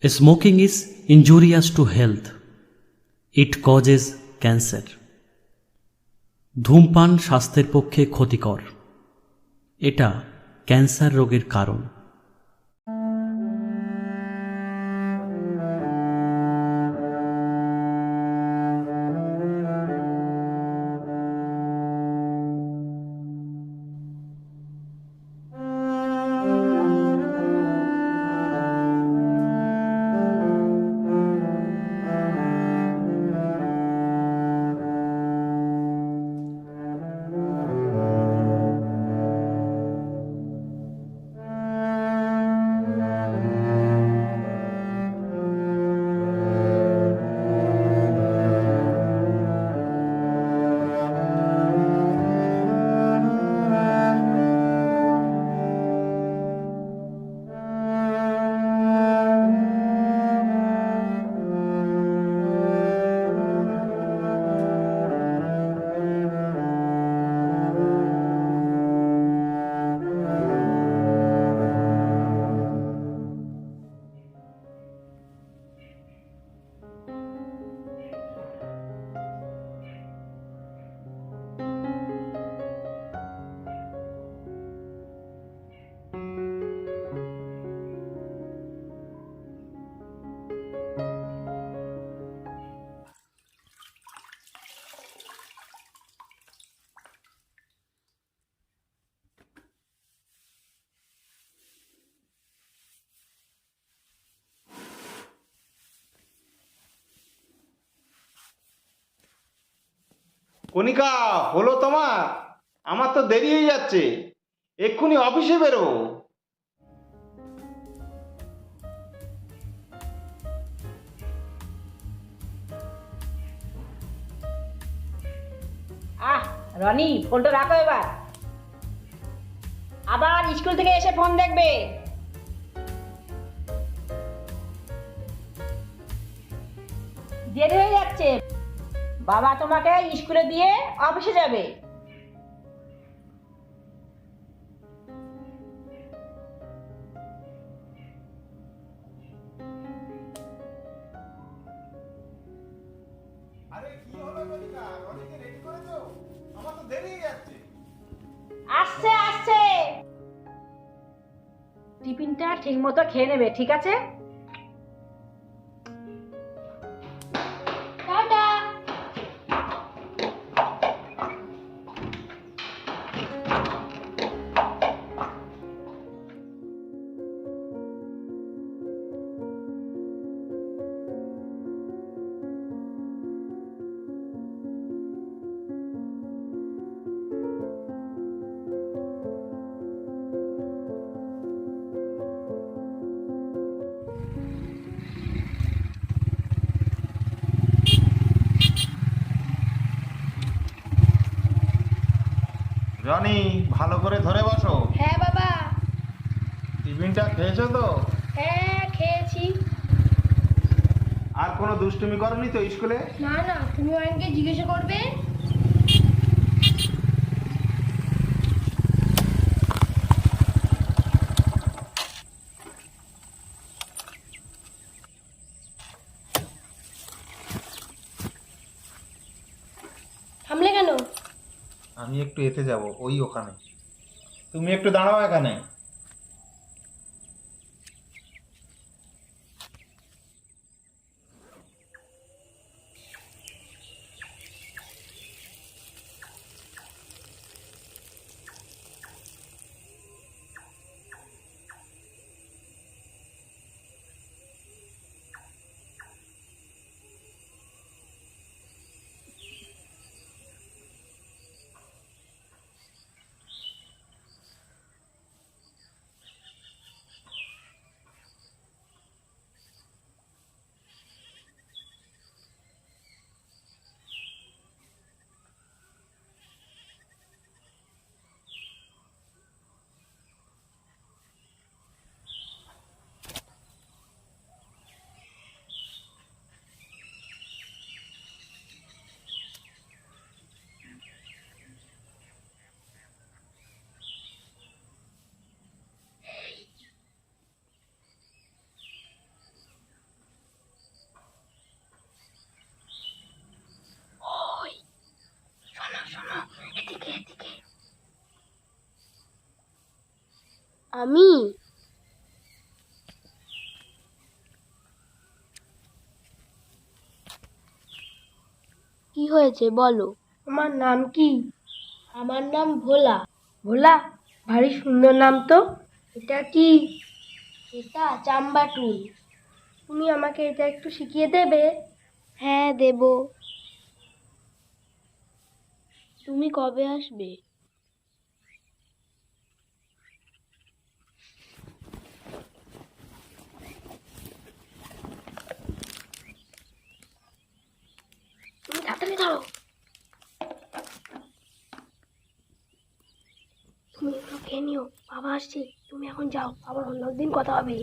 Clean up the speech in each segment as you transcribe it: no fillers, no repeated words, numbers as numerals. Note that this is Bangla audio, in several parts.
Smoking is injurious to health. It causes cancer. ধূমপান স্বাস্থ্যের পক্ষে ক্ষতিকর। এটা ক্যান্সার রোগের কারণ। কণিকা, হলো তোমার? আমার তো দেরি হয়ে যাচ্ছে, এক্ষুনি অফিসে বেরোবো। রনি, ফোনটা রাখো এবার। আবার স্কুল থেকে এসে ফোন দেখবে। দেরি হয়ে যাচ্ছে, বাবা তোমাকে স্কুলে দিয়ে অফিসে যাবে। আরে কি হলো কণিকা, রনিকে রেডি করেছো? আমার তো দেরি হয়ে যাচ্ছে। আসছে আসছে, টিফিনটা ঠিক মতো খেয়ে নেবে, ঠিক আছে? টাটা। রনি, ভালো করে ধরে বসো। হ্যাঁ বাবা। টিফিনটা খেয়েছো তো? হ্যাঁ খেয়েছি। আর কোনো দুষ্টুমি করনি তো স্কুলে? না না, তুমি অয়নকে জিজ্ঞাসা করবে। থামলে কেন? আমি একটু এতে যাব, ওই ওখানে। তুমি একটু দাঁড়াও এখানে। আমি? কি হয়েছে বলো? আমার নাম কি? আমার নাম ভোলা। ভোলা? ভারী সুন্দর নাম তো। এটা কি? এটা চাম্বাটুল। তুমি আমাকে এটা একটু শিখিয়ে দেবে? হ্যাঁ, দেব। তুমি কবে আসবে? তুমি তাড়াতাড়ি ধরো। তুমি এগুলো খেয়ে নিও, বাবা আসছে। তুমি এখন যাও, আবার অন্য দিন কথা হবে।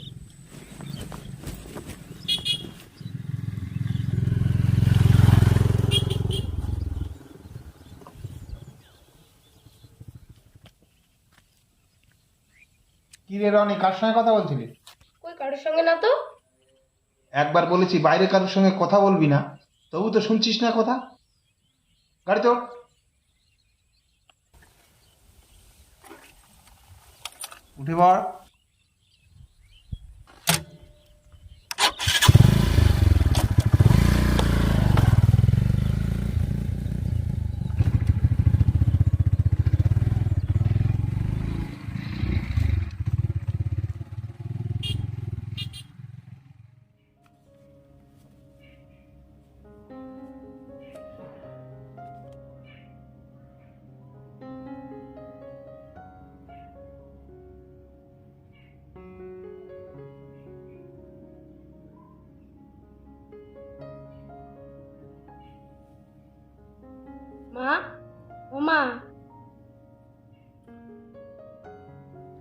কি রে রনি, কার সঙ্গে কথা বলছিলি? কই, কারোর সঙ্গে না তো। একবার বলেছি বাইরে কারোর সঙ্গে কথা বলবি না, তবু তো শুনছিস না কথা। গাড়ি তো উঠে পড়। মা, ও মা।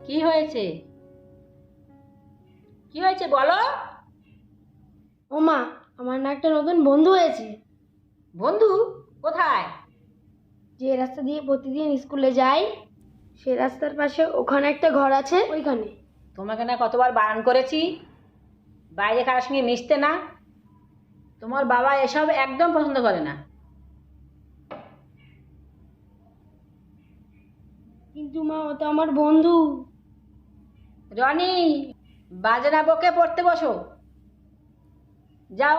কি হয়েছে? কি হয়েছে বলো। ও মা, আমার না একটা নতুন বন্ধু হয়েছে। বন্ধু? কোথায়? যে রাস্তা দিয়ে প্রতিদিন স্কুলে যাই, সে রাস্তার পাশে ওখানে একটা ঘর আছে, ওইখানে। তোমাকে না কতবার বারণ করেছি বাইরে কারোর সঙ্গে মিশতে না। তোমার বাবা এসব একদম পছন্দ করে না। কিন্তু মা, ও তো আমার বন্ধু। রনি, বাজে না বকে পড়তে বসো। যাও।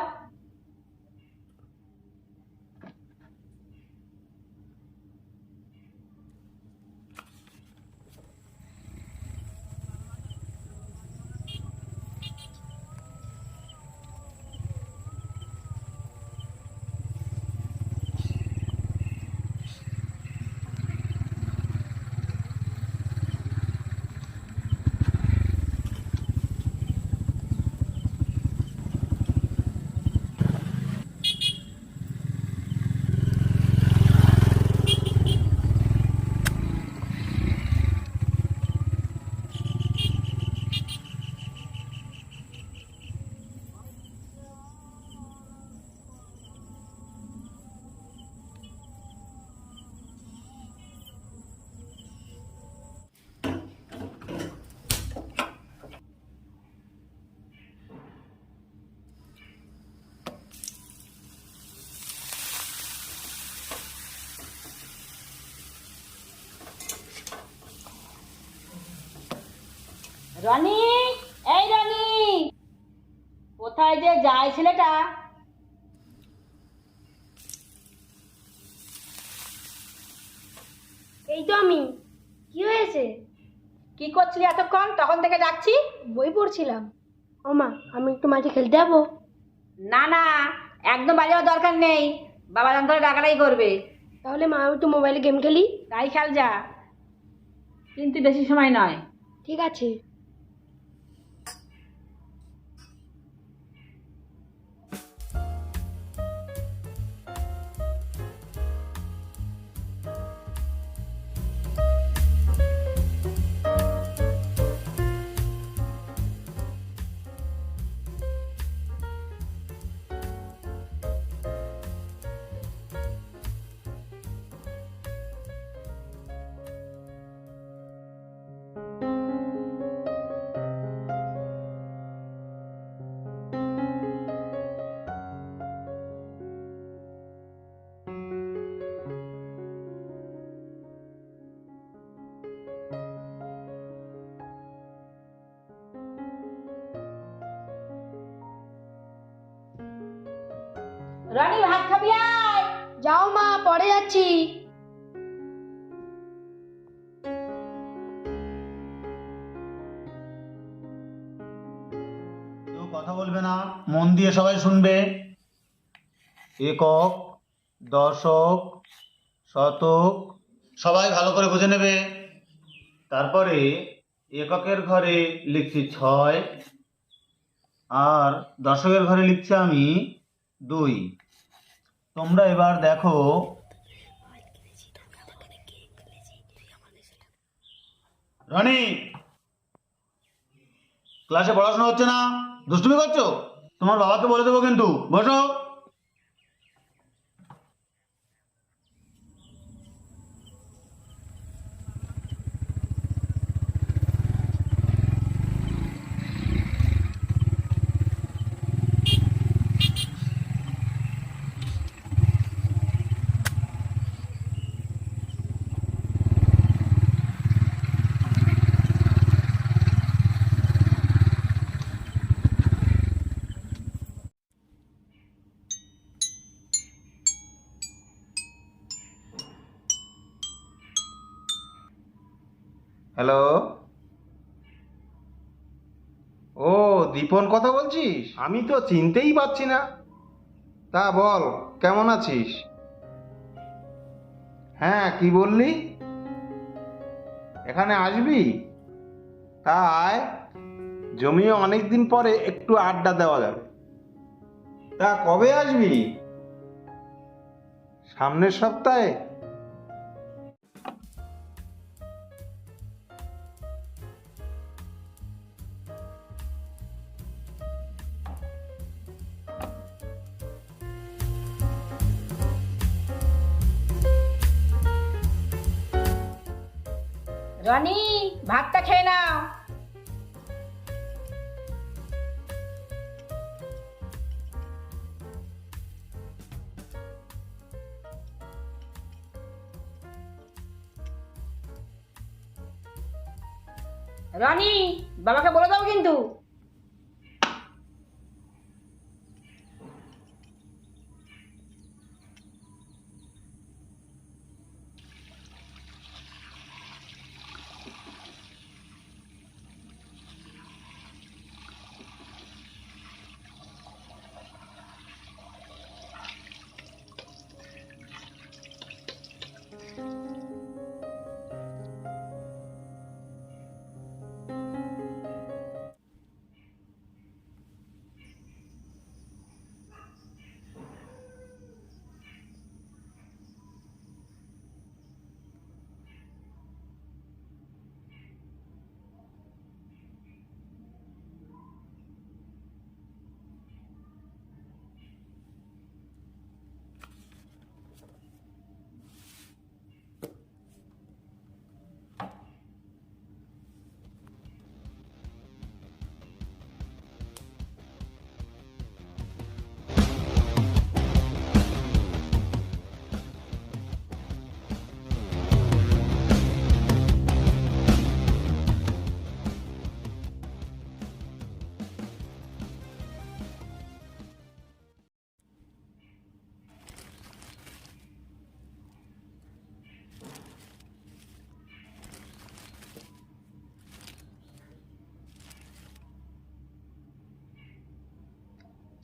রনি, এই রনি, কোথায় যে যায় ছেলেটা? এই তো আমি। কি হয়েছে? কি করছিলি এতক্ষণ? তখন থেকে যাচ্ছি। বই পড়ছিলাম। ও মা, আমি একটু মাঠে খেলতে যাবো? না না, একদম বাড়ি যাওয়ার দরকার নেই। বাবা জানতে হলে ডাকাডাকি করবে। তাহলে মা, আমি একটু মোবাইলে গেম খেলি। তাই খেল যা, কিন্তু বেশি সময় নয়। ঠিক আছে। রনি ভাত খাবি আয়। যাও মা, পরে যাচ্ছি। কেউ কথা বলবে না, মন দিয়ে সবাই শুনবে। একক, দশক, শতক সবাই ভালো করে বুঝে নেবে। তারপরে এককের ঘরে লিখছি 6 আর দশকের ঘরে লিখছি আমি 2। তোমরা এবার দেখো, রনি ক্লাসে পড়াশোনা হচ্ছে না, দুষ্টুমি করছো? তোমার বাবাকে বলে দেবো কিন্তু। বসো। হ্যালো, ও দীপন কথা বলছিস? আমি তো চিনতেই পারছি না। তা বল, কেমন আছিস? হ্যাঁ, কি বললি? এখানে আসবি? তা আয়, জমিয়ে অনেকদিন পরে একটু আড্ডা দেওয়া যাবে। তা কবে আসবি? সামনের সপ্তাহে? রনি ভাতটা খেয়ে নাও। রনি, বাবাকে বলে দাও কিন্তু।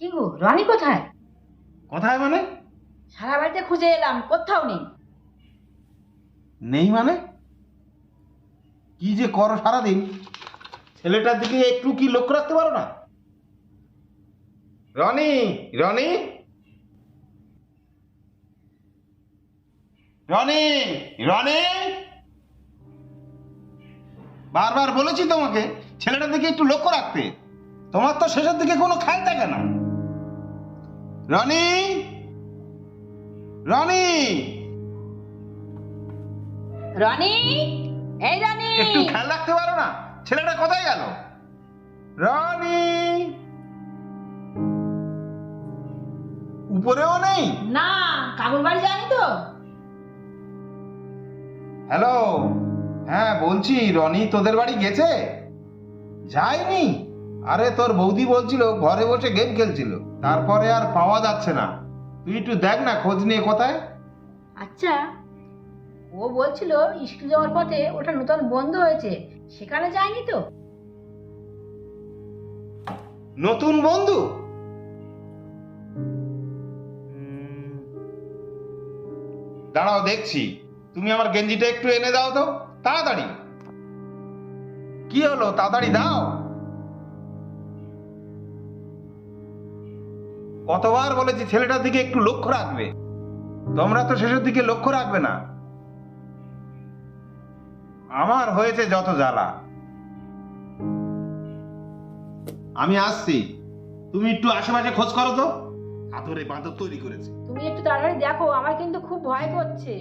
কি গো, রনি কোথায়? কোথায় মানে? সারা বাড়িতে খুঁজে এলাম, কোথাও নেই। নেই মানে? কি যে করো সারাদিন, ছেলেটার দিকে একটু কি লক্ষ্য রাখতে পারো না? রনি, রনি, রনি, রনি, বারবার বলেছি তোমাকে ছেলেটার দিকে একটু লক্ষ্য রাখতে। তোমার তো শেষের দিকে কোনো খেয়াল থাকে না। রনি, রনি, রনি, এই রনি, একটু খেয়াল রাখতে পারো না? ছেলেটা কোথায় গেল? রনি, উপরেও নেই? না, কাকুর বাড়ি যায়নি তো। হ্যালো, হ্যাঁ বলছি, রনি তোদের বাড়ি গেছে? যায়নি? আরে তোর বৌদি বলছিল ঘরে বসে গেম খেলছিল, তারপরে আর পাওয়া যাচ্ছে না। তুই একটু দেখ না খোঁজ নিয়ে কোথায়। আচ্ছা, ও বলছিল স্কুল যাওয়ার পথে ওটা নতুন বন্ধ হয়েছে, সেখানে যায়নি তো? নতুন বন্ধু? দাঁড়াও দেখছি। তুমি আমার গেঞ্জিটা একটু এনে দাও তো, তাড়াতাড়ি। কি হলো, তাড়াতাড়ি দাও। কতবার বলেছি ছেলেটার দিকে একটু লক্ষ্য রাখবে, তোমরা তো শেষের দিকে লক্ষ্য রাখবে না। আমার হয়েছে যত জ্বালা। আমি আসছি, তুমি একটু আশেপাশে খোঁজ করো তো। হাতুড়ে বাঁদর তৈরি করেছে। তুমি একটু তাড়াতাড়ি দেখো, আমার কিন্তু খুব ভয় করছে।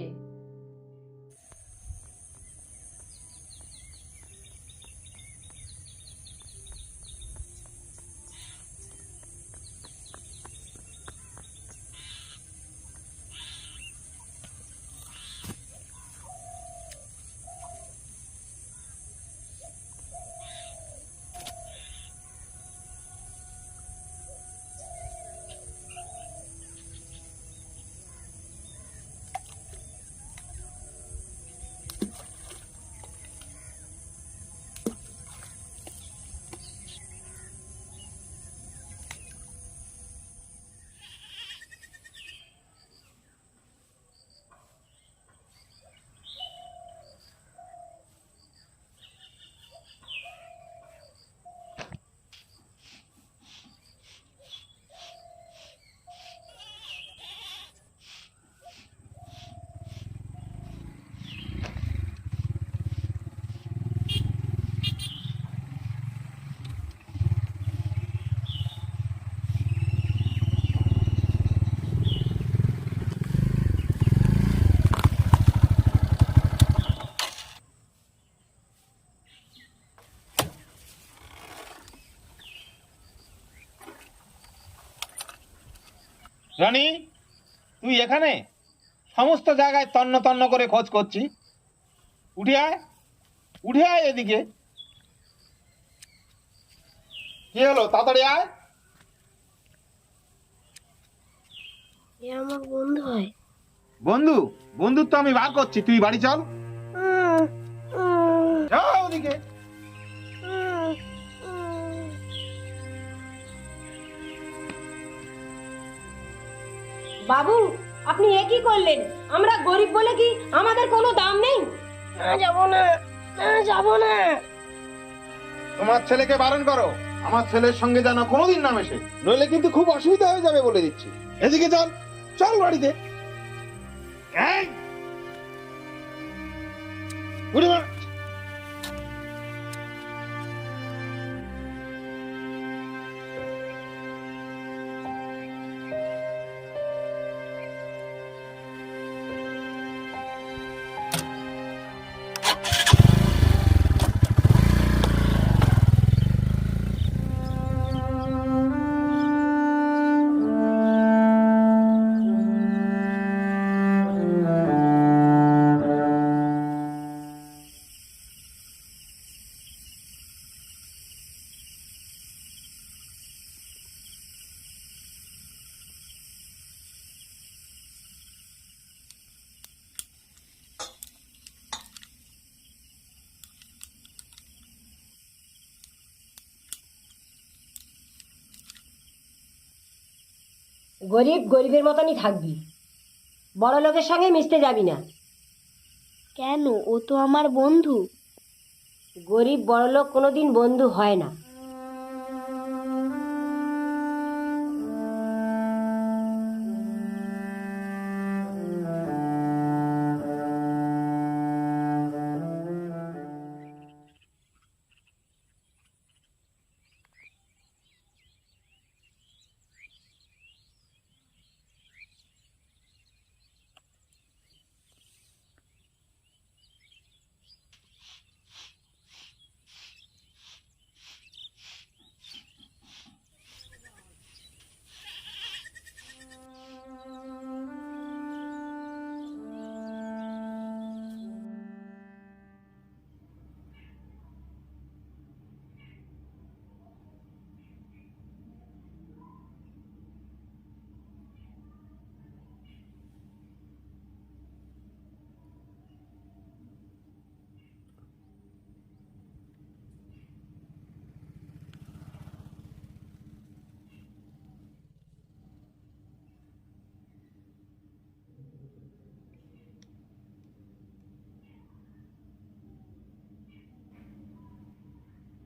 রানী, তুই এখানে? সমস্ত জায়গায় তন্ন তন্ন করে খোঁজ করছি। উঠে আয়, উঠে আয় এদিকে। কি হলো, তাড়াতাড়ি আয়। এ আমার বন্ধু হয়। বন্ধু? বন্ধুত্ব আমি বার করছি, তুই বাড়ি চল। যাও ওদিকে। বাবু, আপনি এ কি করলেন? আমরা গরিব বলে কি আমাদের কোনো দাম নেই? যাবো না, যাবো না। তোমার ছেলেকে বারণ করো, আমার ছেলের সঙ্গে যেন কোনোদিন না মেশে, নইলে কিন্তু খুব অসুবিধা হয়ে যাবে বলে দিচ্ছি। এদিকে চল, চল বাড়িতে। এই! উঠে পড়। গরিব গরিবের মতনই থাকবি, বড় লোকের সঙ্গে মিশতে যাবি না। কেন? ও তো আমার বন্ধু। গরিব বড় লোক কোনোদিন বন্ধু হয় না।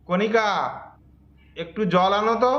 কণিকা, একটু জল আনো তো।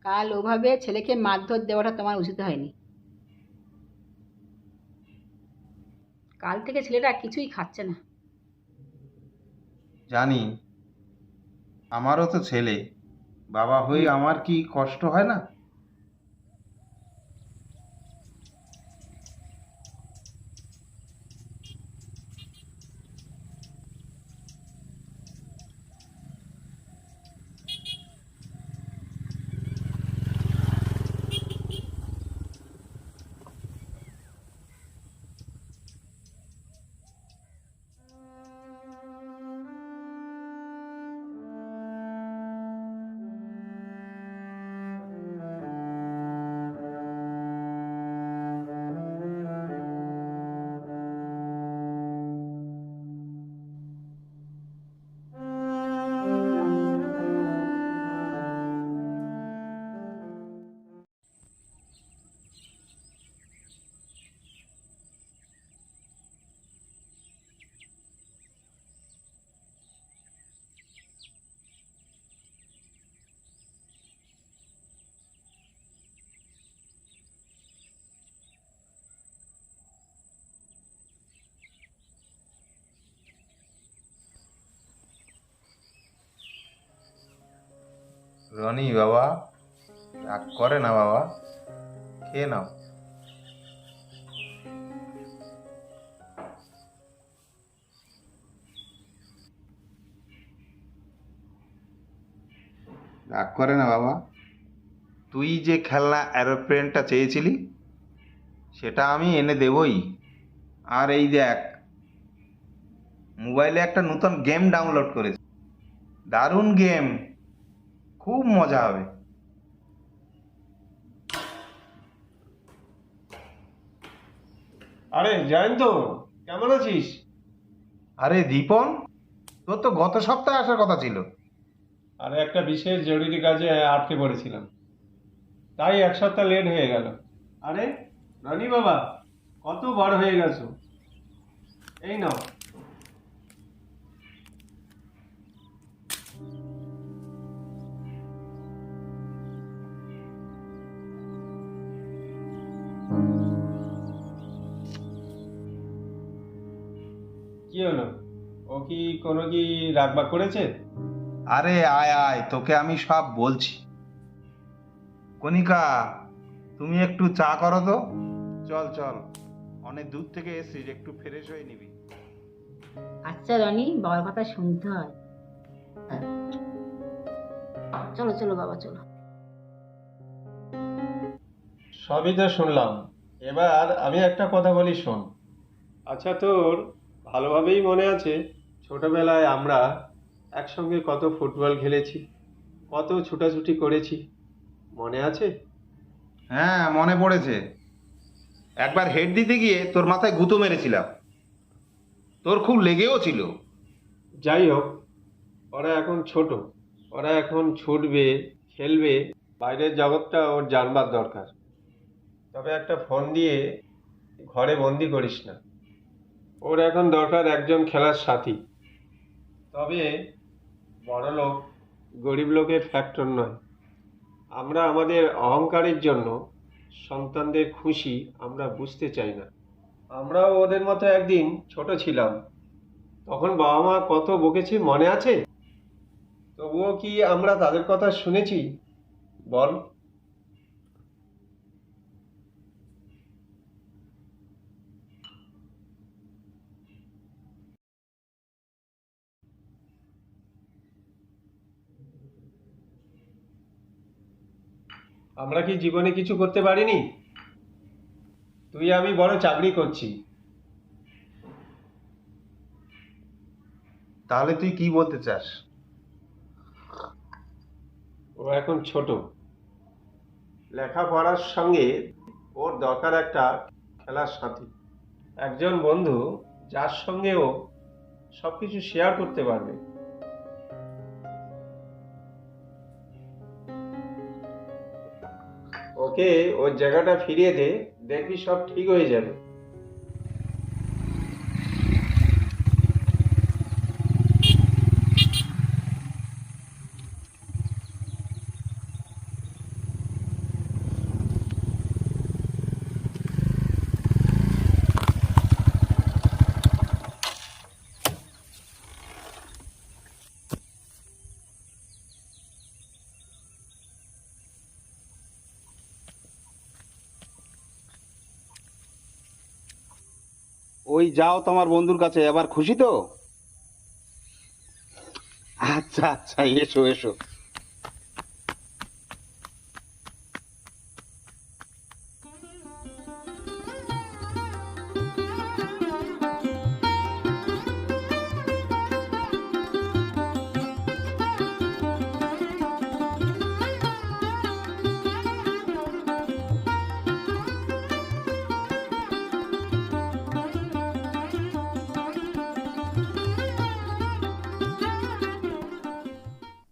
কাল ওভাবে ছেলেকে মারধর দেওয়াটা তোমার উচিত হয়নি। কাল থেকে ছেলেটা কিছুই খাচ্ছে না। জানি, আমারও তো ছেলে, বাবা হয়ে আমার কি কষ্ট হয় না? রনি বাবা, রাগ করে না বাবা, খেয়ে নাও। রাগ করে না বাবা, তুই যে খেলনা অ্যারোপ্লেনটা চেয়েছিলি সেটা আমি এনে দেবই। আর এই দেখ, মোবাইলে একটা নতুন গেম ডাউনলোড করেছি, দারুণ গেম, খুব মজা হবে। আরে জয়ন্ত, কেমন আছিস? আরে দীপন, তোর তো গত সপ্তাহে আসার কথা ছিল। আরে একটা বিশেষ জরুরি কাজে আটকে পড়েছিলাম, তাই এক সপ্তাহ লেট হয়ে গেল। আরে রনি বাবা, কত বড় হয়ে গেছো! এই নাও। কি হলো? ও কি কোনো কি রাগবাগ করেছে? আরে আয় আয়, তোকে আমি সব বলছি। কণিকা, তুমি একটু চা করো তো। চল চল, অনেক দূর থেকে এসেছিস, একটু ফ্রেশ হয়ে নিবি। আচ্ছা রনি, বাবার কথা শুনতে হয়। চলো চলো বাবা, চলো। সবই তো শুনলাম, এবার আমি একটা কথা বলি, শোন। আচ্ছা, তোর ভালোভাবেই মনে আছে ছোটবেলায় আমরা একসঙ্গে কত ফুটবল খেলেছি, কত ছুটাছুটি করেছি, মনে আছে? হ্যাঁ, মনে পড়েছে। একবার হেড দিতে গিয়ে তোর মাথায় গুঁতো মেরেছিলাম, তোর খুব লেগেও ছিল। যাই হোক, ওরা এখন ছোট, ওরা এখন ছুটবে, খেলবে, বাইরের জগৎটা ওর জানবার দরকার। তবে একটা ফোন দিয়ে ঘরে বন্দি করিস না। ওর এখন দরকার একজন খেলার সাথী। তবে বড় লোক গরিব লোকের ফ্যাক্টর নয়। আমরা আমাদের অহংকারের জন্য সন্তানদের খুশি আমরা বুঝতে চাই না। আমরাও ওদের মতো একদিন ছোট ছিলাম, তখন বাবা মা কত বকেছে মনে আছে? তবুও কি আমরা তাদের কথা শুনেছি বল? আমরা কি জীবনে কিছু করতে পারিনি? তুই আমি বড় চাকরি করছি, তাহলে তুই কি বলতে চাস? ও এখন ছোট, লেখাপড়ার সঙ্গে ওর দরকার একটা খেলার সাথী, একজন বন্ধু যার সঙ্গে ও সবকিছু শেয়ার করতে পারবে। ওকে ওর জায়গাটা ফিরিয়ে দে, দেখবি সব ঠিক হয়ে যাবে। ওই যাও তোমার বন্ধুর কাছে, এবার খুশি তো? আচ্ছা আচ্ছা, এসো এসো।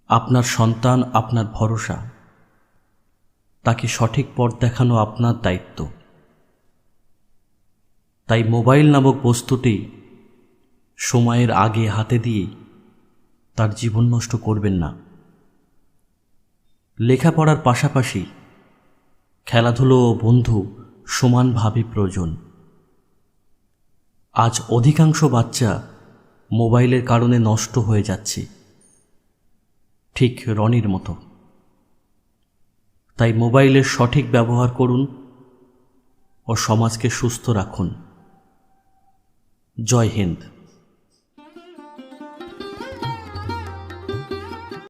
আপনার সন্তান আপনার ভরসা, তাকে সঠিক পথ দেখানো আপনার দায়িত্ব। তাই মোবাইল নামক বস্তুটি সময়ের আগে হাতে দিয়ে তার জীবন নষ্ট করবেন না। লেখাপড়ার পাশাপাশি খেলাধুলো ও বন্ধু সমানভাবে প্রয়োজন। আজ অধিকাংশ বাচ্চা মোবাইলের কারণে নষ্ট হয়ে যাচ্ছে, ঠিক রনির মতো। তাই মোবাইলের সঠিক ব্যবহার করুন ও সমাজকে সুস্থ রাখুন। জয় হিন্দ।